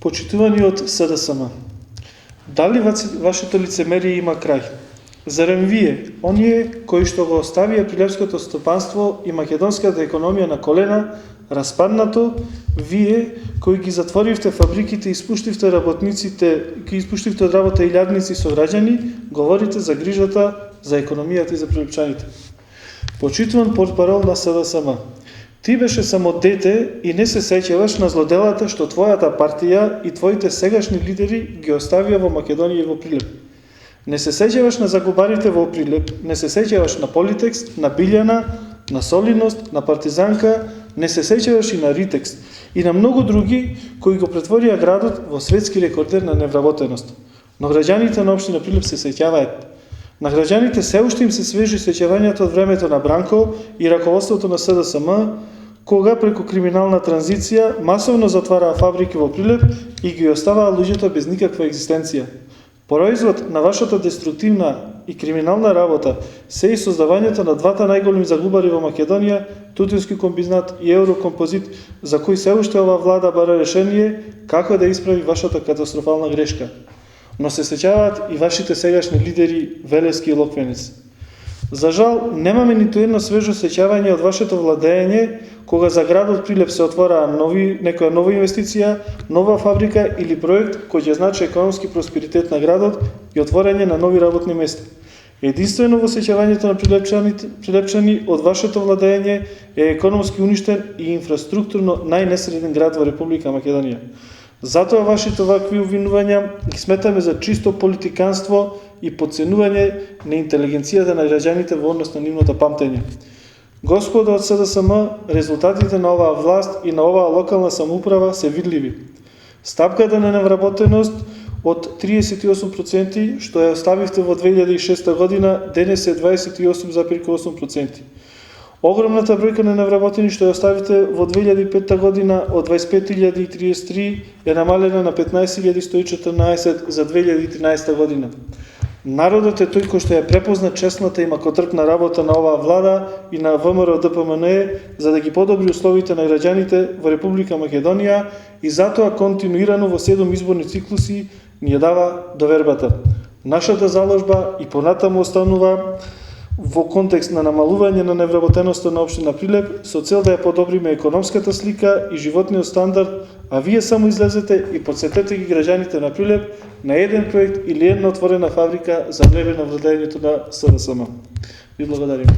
Почитувани од СДСМ. Дали вашето лицемерие има крај? Зарем вие, оние кои што го оставија прилепското стопанство и македонската економија на колена, распаднато, вие кои ги затворивте фабриките и испуштивте работниците, ги испуштивте од работа илјадници сограѓани, говорите за грижата за економијата и за прилепчаните. Почитуван портпарол на СДСМ. Ти беше само дете и не се сеќаваш на злоделата што твојата партија и твоите сегашни лидери ги оставија во Македонија и во Прилеп. Не се сеќаваш на загубарите во Прилеп, не се сеќаваш на Политекс, на Билјана, на Солидност, на Партизанка, не се сеќаваш и на Ритекс и на многу други кои го претворија градот во светски рекордер на невработеност. Но граѓаните на општина Прилеп се сеќаваат. На граѓаните се уште им се свежи сеќавањето од времето на Бранко и раководството на СДСМ, кога преку криминална транзиција масовно затвараа фабрики во Прилеп и ги оставаа луѓето без никаква екзистенција. Производ на вашата деструктивна и криминална работа се и создавањето на двата најголеми загубари во Македонија, Тутински комбинат и Еврокомпозит, за кои се уште ова влада бара решение како да исправи вашата катастрофална грешка. Но се сеќаваат и вашите сегашни лидери Велевски и Локвенец. За жал, немаме ниту едно свежо сеќавање од вашето владење, кога за градот Прилеп се отвора некоја нова инвестиција, нова фабрика или проект кој ќе значи економски просперитет на градот и отворање на нови работни места. Единствено во сеќавањето на прилепчани од вашето владење е економски уништен и инфраструктурно најнесреден град во Република Македонија. Затоа вашите вакви обвинувања ги сметаме за чисто политиканство и подценување на интелигенцијата на граѓаните во однос на нивното памтење. Господа од СДСМ, резултатите на оваа власт и на оваа локална самоуправа се видливи. Стапката на невработеност од 38% што ја оставивте во 2006 година, денес е 28,8%. Огромната бројка на невработени што ја оставите во 2005 година од 25.033 е намалена на 15.114 за 2013 година. Народот е тој кој што ја препозна честната и макотрпна работа на оваа влада и на ВМРО ДПМН за да ги подобри условите на граѓаните во Република Македонија и затоа континуирано во 7 изборни циклуси ни ја дава довербата. Нашата заложба и понатаму останува во контекст на намалување на невработеноста на општина Прилеп со цел да ја подобриме економската слика и животниот стандард, а вие само излезете и подсетете ги граѓаните на Прилеп на еден проект или една отворена фабрика за време на владењето на СДСМ. Ви благодарим.